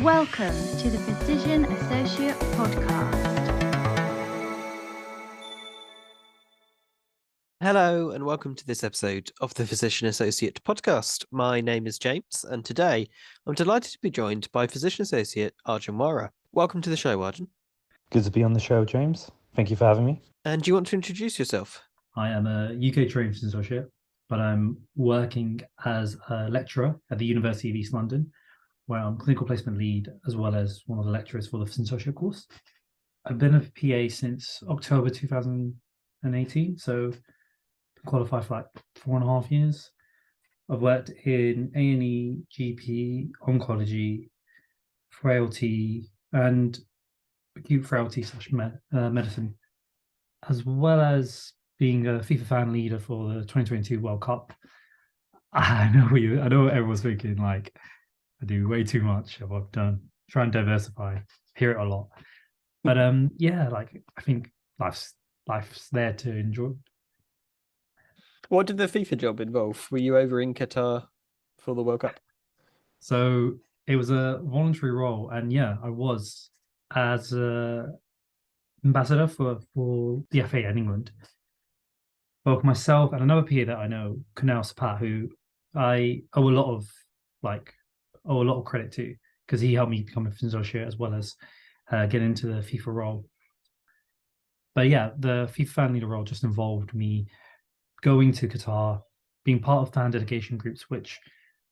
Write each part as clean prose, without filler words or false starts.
Welcome to the Physician Associate Podcast. Hello and welcome to this episode of the Physician Associate Podcast. My name is James and today I'm delighted to be joined by Physician Associate Arjun Wara. Welcome to the show, Arjun. Good to be on the show, James. Thank you for having me. And do you want to introduce yourself? I am a UK trained physician associate, but I'm working as a lecturer at the University of East London, where I'm clinical placement lead as well as one of the lecturers for the physician associate course. I've been a PA since October 2018, so qualified for like 4.5 years. I've worked in A&E, GP, oncology, frailty, and acute frailty / medicine, as well as being a FIFA fan leader for the 2022 World Cup. I know what everyone's thinking, like, I do way too much of what I've done. Try and diversify, hear it a lot. But I think life's there to enjoy. What did the FIFA job involve? Were you over in Qatar for the World Cup? So it was a voluntary role, and I was as a ambassador for the FA in England. Both myself and another PA that I know, Kunal Sapat, who I owe a lot of credit to, because he helped me become a physician associate as well as get into the FIFA role. But the FIFA fan leader role just involved me going to Qatar, being part of fan delegation groups, which,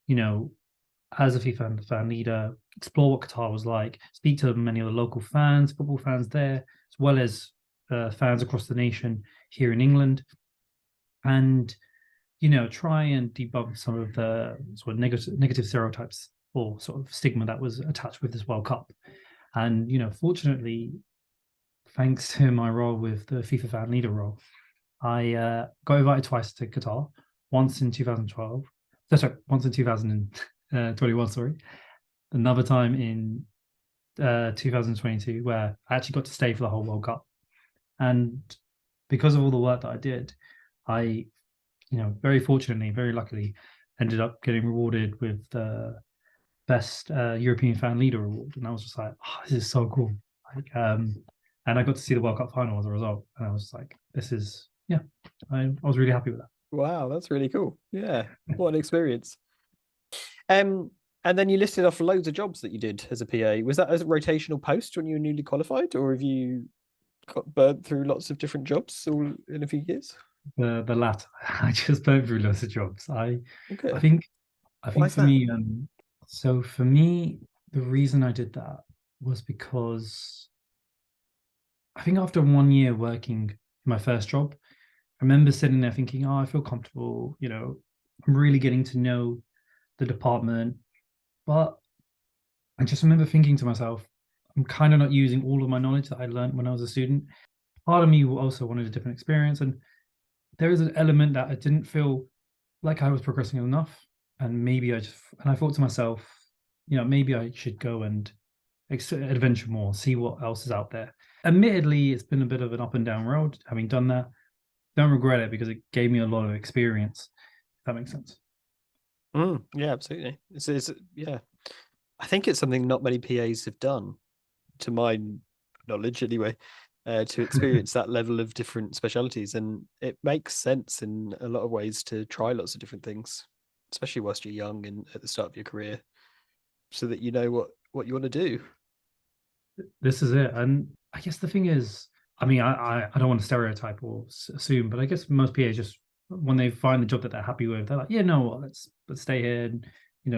as a FIFA fan leader, explore what Qatar was like, speak to many of the local fans, football fans there, as well as fans across the nation here in England, and try and debunk some of the sort of negative stereotypes or sort of stigma that was attached with this World Cup. And fortunately, thanks to my role with the FIFA fan leader role, I got invited twice to Qatar, once in 2021, another time in 2022, where I actually got to stay for the whole World Cup. And because of all the work that I did, I, very fortunately, very luckily, ended up getting rewarded with the best European fan leader award. And I was just like, oh, this is so cool. And I got to see the World Cup final as a result. And I was like, I was really happy with that. Wow, that's really cool. Yeah, what an experience. And then you listed off loads of jobs that you did as a PA. Was that as a rotational post when you were newly qualified, or have you got burnt through lots of different jobs all in a few years? The latter. I just burnt through lots of jobs. I Okay. think Why for me, so for me, the reason I did that was because I think after 1 year working in my first job, I remember sitting there thinking, I feel comfortable, I'm really getting to know the department. But I just remember thinking to myself, I'm kind of not using all of my knowledge that I learned when I was a student. Part of me also wanted a different experience. And there is an element that I didn't feel like I was progressing enough. And maybe I thought to myself, maybe I should go and adventure more, see what else is out there. Admittedly, it's been a bit of an up and down road having done that. Don't regret it because it gave me a lot of experience, if that makes sense. Yeah, absolutely. It's I think it's something not many PAs have done, to my knowledge anyway, to experience that level of different specialities. And it makes sense in a lot of ways to try lots of different things, especially whilst you're young and at the start of your career, so that you know what you want to do. This is it. And I guess the thing is, I don't want to stereotype or assume, but I guess most PAs just, when they find the job that they're happy with, they're like, let's stay here and,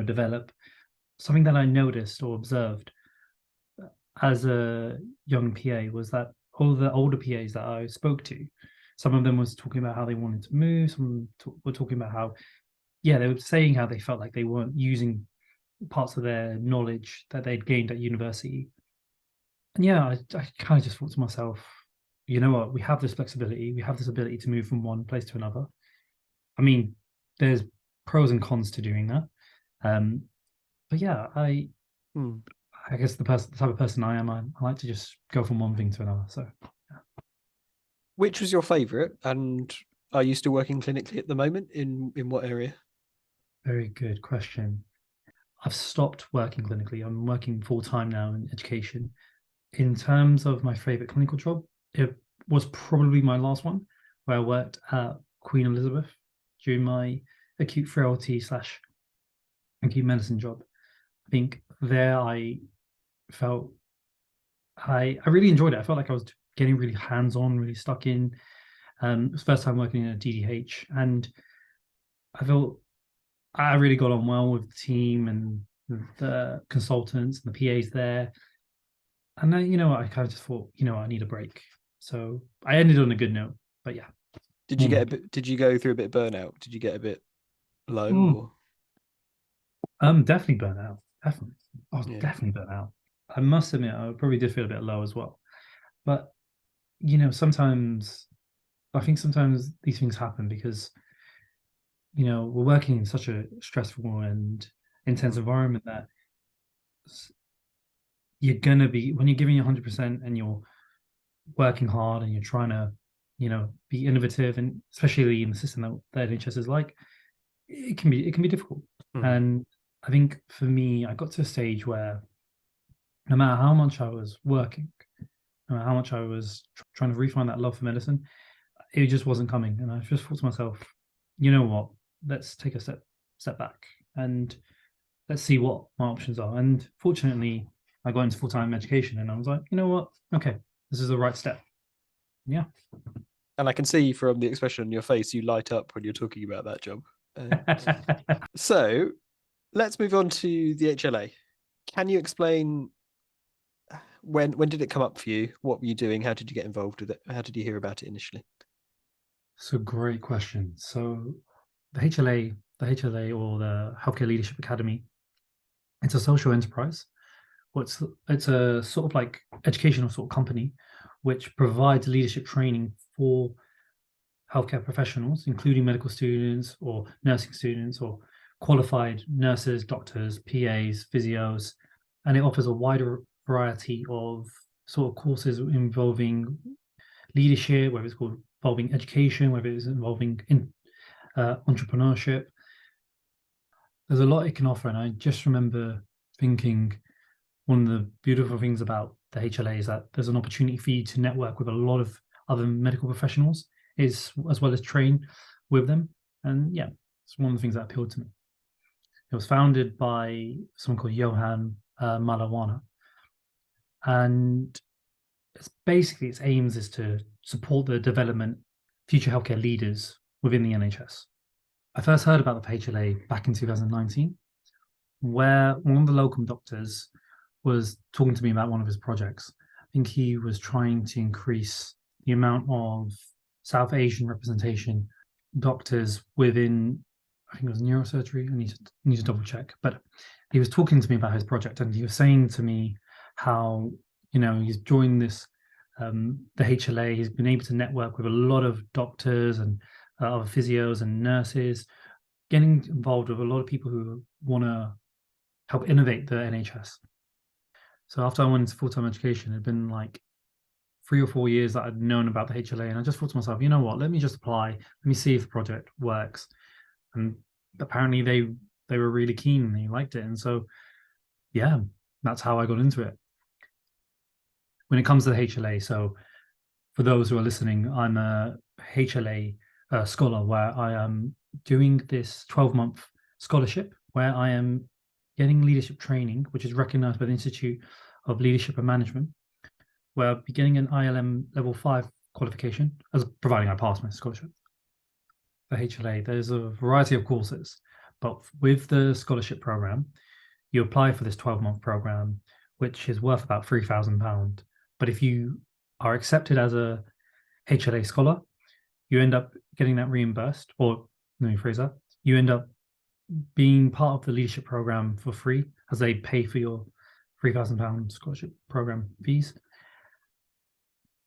develop. Something that I noticed or observed as a young PA was that all the older PAs that I spoke to, some of them was talking about how they wanted to move. Some were talking about how, they were saying how they felt like they weren't using parts of their knowledge that they'd gained at university. And I kind of just thought to myself, you know what, we have this flexibility, we have this ability to move from one place to another. I mean, there's pros and cons to doing that. But I guess the type of person I am, I like to just go from one thing to another. So, Which was your favourite, and are you still working clinically at the moment? In what area? Very good question. I've stopped working clinically. I'm working full time now in education. In terms of my favorite clinical job, it was probably my last one, where I worked at Queen Elizabeth during my acute frailty / acute medicine job. I think there I felt I really enjoyed it. I felt like I was getting really hands-on, really stuck in. It was the first time working in a DDH, and I felt I really got on well with the team and the consultants and the PAs there. And then, I kind of just thought, I need a break. So I ended on a good note. But yeah. Did you get a bit? Did you go through a bit of burnout? Did you get a bit low? Definitely burnt out. Definitely. I was definitely burnt out. I must admit, I probably did feel a bit low as well. But sometimes these things happen because we're working in such a stressful and intense environment that you're gonna be, when you're giving you 100% and you're working hard and you're trying to be innovative, and especially in the system that NHS is like, it can be difficult. And I think for me, I got to a stage where no matter how much I was working, no matter how much I was trying to refine that love for medicine, it just wasn't coming. And I just thought to myself, you know what, let's take a step back and let's see what my options are. And fortunately, I got into full-time education, and I was like, you know what, okay, this is the right step. Yeah. And I can see from the expression on your face, you light up when you're talking about that job. So let's move on to the HLA. Can you explain when did it come up for you? What were you doing? How did you get involved with it? How did you hear about it initially? So great question. So the HLA or the Healthcare Leadership Academy, it's a social enterprise. It's a sort of like educational sort of company which provides leadership training for healthcare professionals, including medical students or nursing students or qualified nurses, doctors, PAs, physios, and it offers a wider variety of sort of courses involving leadership, whether it's involving education, whether it's involving entrepreneurship. There's a lot it can offer, and I just remember thinking one of the beautiful things about the HLA is that there's an opportunity for you to network with a lot of other medical professionals, as well as train with them. And yeah, it's one of the things that appealed to me. It was founded by someone called Johan Malawana, and its aims is to support the development of future healthcare leaders within the NHS. I first heard about the HLA back in 2019, where one of the locum doctors was talking to me about one of his projects. I think he was trying to increase the amount of South Asian representation doctors within, I think it was neurosurgery. I need to double check. But he was talking to me about his project, and he was saying to me how, he's joined this, the HLA, he's been able to network with a lot of doctors and other physios and nurses, getting involved with a lot of people who want to help innovate the NHS. So after I went into full-time education, it had been like 3 or 4 years that I'd known about the HLA, and I just thought to myself, you know what, let me just apply, let me see if the project works. And apparently they were really keen and they liked it. And so, yeah, that's how I got into it. When it comes to the HLA, so for those who are listening, I'm a HLA scholar, where I am doing this 12-month scholarship where I am getting leadership training, which is recognized by the Institute of Leadership and Management, where I'll be getting an ILM level 5 qualification, as providing I pass my scholarship. The HLA, there's a variety of courses, but with the scholarship program, you apply for this 12-month program, which is worth about £3,000. But if you are accepted as a HLA scholar, you end up getting that reimbursed, or let me phrase that, you end up being part of the leadership program for free, as they pay for your £3,000 scholarship program fees.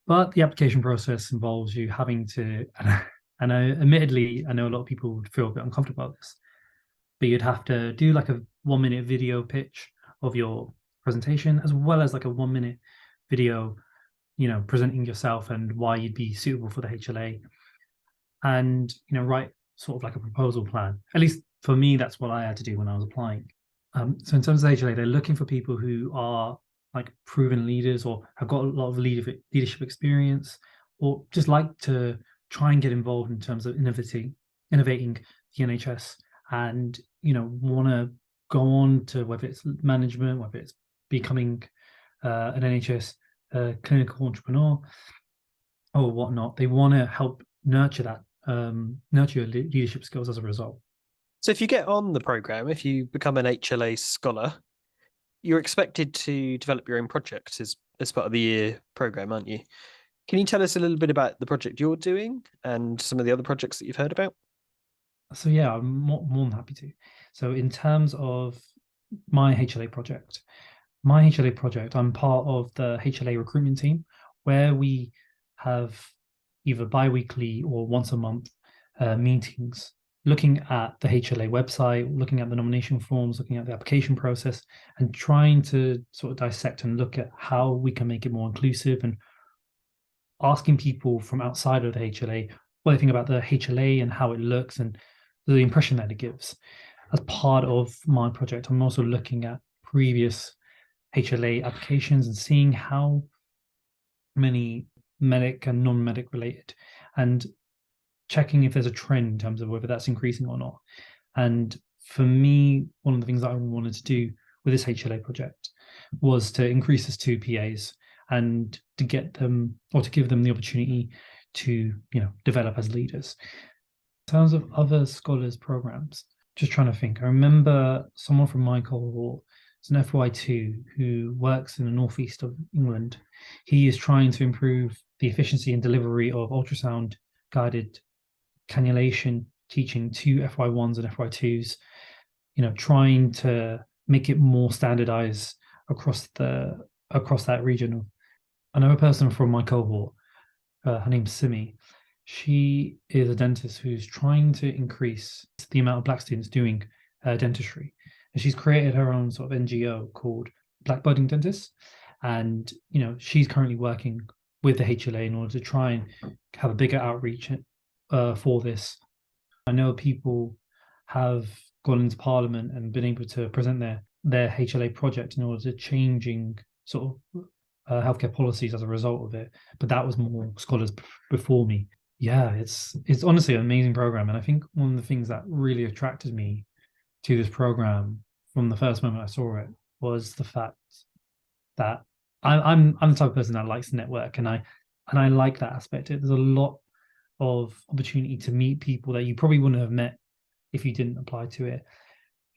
But the application process involves you having to, and admittedly, I know a lot of people would feel a bit uncomfortable about this, but you'd have to do like a 1-minute video pitch of your presentation, as well as like a 1-minute video, presenting yourself and why you'd be suitable for the HLA, and write sort of like a proposal plan. At least for me, that's what I had to do when I was applying. So in terms of HLA, they're looking for people who are like proven leaders or have got a lot of leadership experience, or just like to try and get involved in terms of innovating the NHS, and want to go on to whether it's management, whether it's becoming an NHS clinical entrepreneur or whatnot. They want to help nurture that, nurture your leadership skills as a result. So if you get on the program, if you become an HLA scholar, you're expected to develop your own project as part of the year program, aren't you? Can you tell us a little bit about the project you're doing and some of the other projects that you've heard about? So yeah, I'm more than happy to. So in terms of my HLA project, I'm part of the HLA recruitment team, where we have either bi-weekly or once a month meetings looking at the HLA website, looking at the nomination forms, looking at the application process, and trying to sort of dissect and look at how we can make it more inclusive, and asking people from outside of the HLA what they think about the HLA and how it looks and the impression that it gives. As part of my project, I'm also looking at previous HLA applications and seeing how many medic and non-medic related, and checking if there's a trend in terms of whether that's increasing or not. And for me, one of the things that I wanted to do with this HLA project was to increase this to PAs and to get them, or to give them the opportunity to develop as leaders. In terms of other scholars programs, just trying to think. I remember someone from my cohort, it's an FY2 who works in the northeast of England. He is trying to improve the efficiency and delivery of ultrasound guided cannulation teaching to FY1s and FY2s, trying to make it more standardized across that region. I know a person from my cohort, her name's Simi. She is a dentist who's trying to increase the amount of Black students doing dentistry. And she's created her own sort of NGO called Black Budding Dentists. And, she's currently working with the HLA in order to try and have a bigger outreach for this. I know people have gone into Parliament and been able to present their HLA project in order to changing sort of healthcare policies as a result of it. But that was more scholars before me. Yeah, it's honestly an amazing program. And I think one of the things that really attracted me to this program from the first moment I saw it was the fact that I'm the type of person that likes to network, and I like that aspect. There's a lot of opportunity to meet people that you probably wouldn't have met if you didn't apply to it.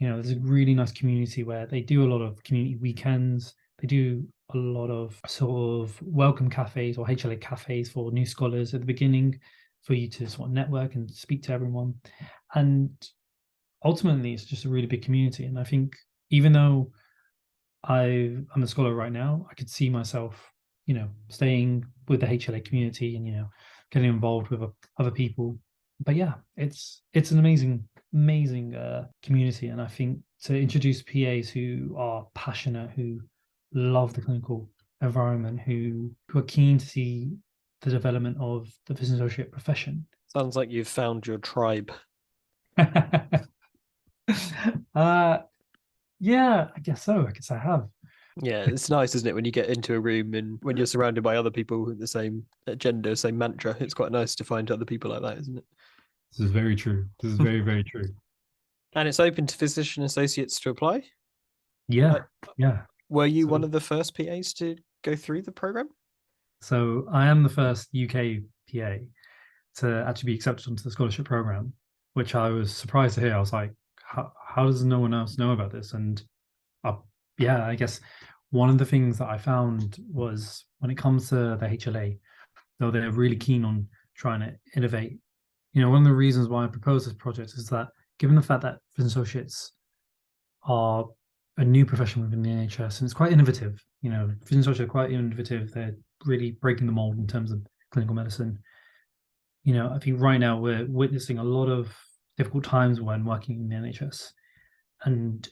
There's a really nice community where they do a lot of community weekends. They do a lot of sort of welcome cafes or HLA cafes for new scholars at the beginning, for you to sort of network and speak to everyone. And ultimately, it's just a really big community. And I think even though I'm a scholar right now, I could see myself, staying with the HLA community and, getting involved with other people. But yeah, it's an amazing community. And I think to introduce PAs who are passionate, who love the clinical environment, who are keen to see the development of the physician associate profession. Sounds like you've found your tribe. Yeah, I guess so. I guess I have. Yeah, it's nice, isn't it, when you get into a room and when you're surrounded by other people with the same agenda, same mantra. It's quite nice to find other people like that, isn't it? This is very true. This is very, very true. And it's open to physician associates to apply? Yeah, yeah. Were you one of the first PAs to go through the program? So I am the first UK PA to actually be accepted onto the scholarship program, which I was surprised to hear. I was like, how does no one else know about this? And yeah, I guess one of the things that I found was when it comes to the HLA, though they're really keen on trying to innovate. One of the reasons why I proposed this project is that given the fact that physician associates are a new profession within the NHS, and it's quite innovative. Physician associates are quite innovative. They're really breaking the mold in terms of clinical medicine. I think right now we're witnessing a lot of difficult times when working in the NHS. And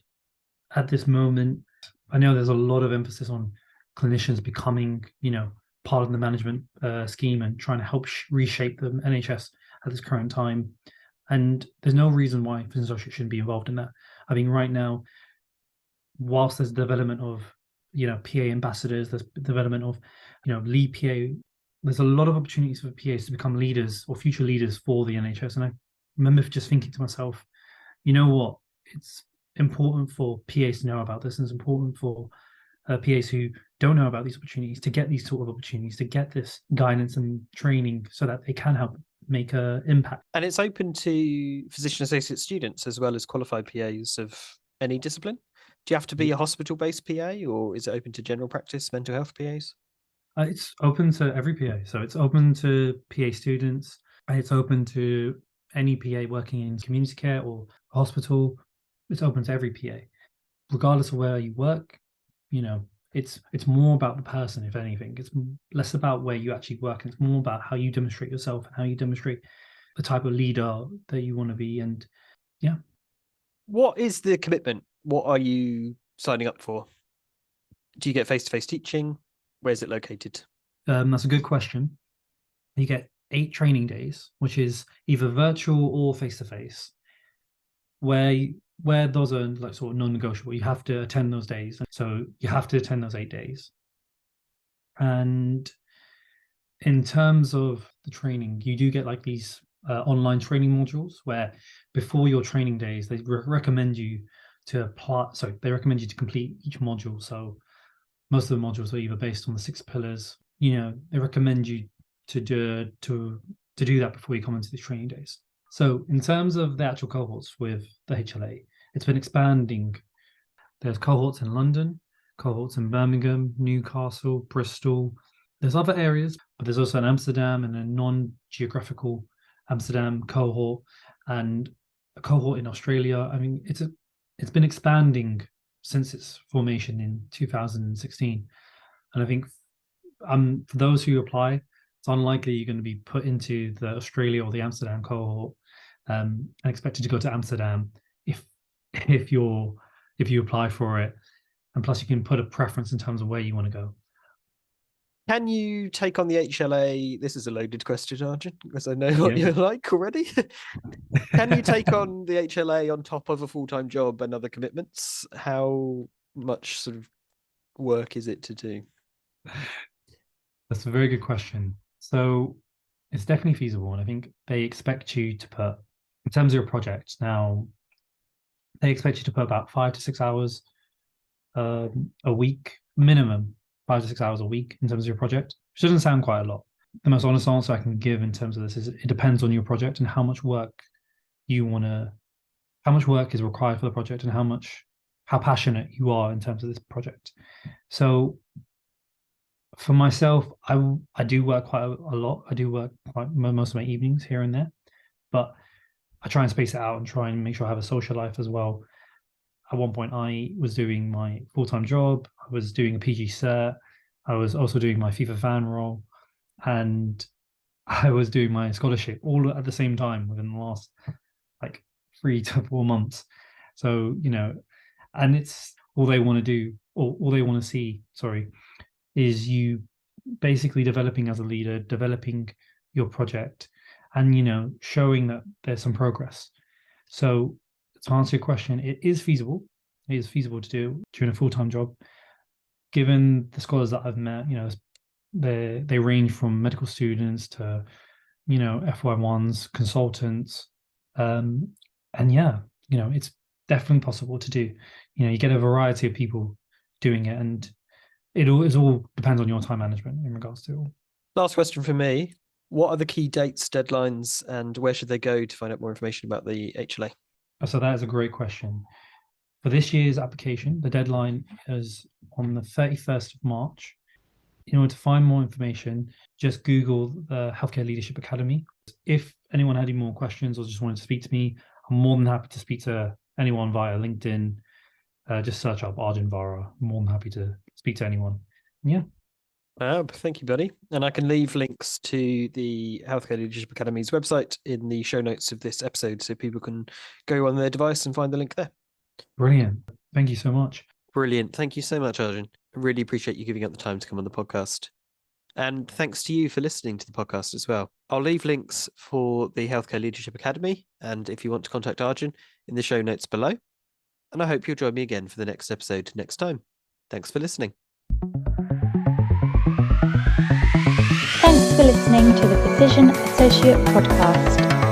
at this moment, I know there's a lot of emphasis on clinicians becoming, part of the management scheme and trying to help reshape the NHS at this current time. And there's no reason why physician associates shouldn't be involved in that. I think right now, whilst there's development of, PA ambassadors, there's development of, lead PA, there's a lot of opportunities for PAs to become leaders or future leaders for the NHS. And I remember just thinking to myself, you know what, it's important for PAs to know about this, and it's important for PAs who don't know about these opportunities to get these sort of opportunities, to get this guidance and training so that they can help make an impact. And it's open to physician associate students as well as qualified PAs of any discipline. Do you have to be a hospital-based PA, or is it open to general practice mental health PAs? It's open to every PA. So it's open to PA students. It's open to any PA working in community care or hospital. It's open to every PA, regardless of where you work. It's more about the person, if anything. It's less about where you actually work, and it's more about how you demonstrate yourself and how you demonstrate the type of leader that you want to be. And yeah. What is the commitment? What are you signing up for? Do you get face-to-face teaching? Where is it located? That's a good question. You get 8 training days, which is either virtual or face-to-face, where those are like sort of non-negotiable. You have to attend those days. So you have to attend those 8 days. And in terms of the training, you do get like these online training modules where before your training days, they recommend you to apply. So they recommend you to complete each module. So most of the modules are either based on the 6 pillars. They recommend you to do that before you come into these training days. So in terms of the actual cohorts with the HLA, it's been expanding. There's cohorts in London, cohorts in Birmingham, Newcastle, Bristol. There's other areas, but there's also an Amsterdam and a non-geographical Amsterdam cohort, and a cohort in Australia. I mean, it's been expanding since its formation in 2016. And I think for those who apply, it's unlikely you're going to be put into the Australia or the Amsterdam cohort and expected to go to Amsterdam if you apply for it. And plus you can put a preference in terms of where you want to go. Can you take on the HLA? This is a loaded question, Arjun, because I know what you're like already. Can you take on the HLA on top of a full-time job and other commitments? How much sort of work is it to do? That's a very good question. So it's definitely feasible. And I think they expect you to put, in terms of your project now, they expect you to put about 5 to 6 hours a week, minimum 5 to 6 hours a week in terms of your project, which doesn't sound quite a lot. The most honest answer I can give in terms of this is it depends on your project and how much work is required for the project and how passionate you are in terms of this project. So for myself, I do work quite a lot. I do work most of my evenings here and there, but I try and space it out and try and make sure I have a social life as well. At one point, I was doing my full-time job. I was doing a PG cert. I was also doing my FIFA fan role, and I was doing my scholarship all at the same time within the last like 3 to 4 months. So, and it's all they want to do, or all they want to see, is you basically developing as a leader, developing your project, and, showing that there's some progress. So to answer your question, it is feasible. It is feasible to do during a full-time job. Given the scholars that I've met, they range from medical students to, FY1s, consultants. And yeah, it's definitely possible to do. You get a variety of people doing it, and it all depends on your time management in regards to it all. Last question for me. What are the key dates, deadlines, and where should they go to find out more information about the HLA? So that is a great question. For this year's application, the deadline is on the 31st of March. In order to find more information, just Google the Healthcare Leadership Academy. If anyone had any more questions or just wanted to speak to me, I'm more than happy to speak to anyone via LinkedIn. Just search up Arjun Wara. I'm more than happy to speak to anyone. Yeah. Thank you, buddy. And I can leave links to the Healthcare Leadership Academy's website in the show notes of this episode so people can go on their device and find the link there. Brilliant. Thank you so much. Brilliant. Thank you so much, Arjun. I really appreciate you giving up the time to come on the podcast. And thanks to you for listening to the podcast as well. I'll leave links for the Healthcare Leadership Academy, and if you want to contact Arjun, in the show notes below. and I hope you'll join me again for the next episode next time. Thanks for listening. Thanks for listening to the Physician Associate Podcast.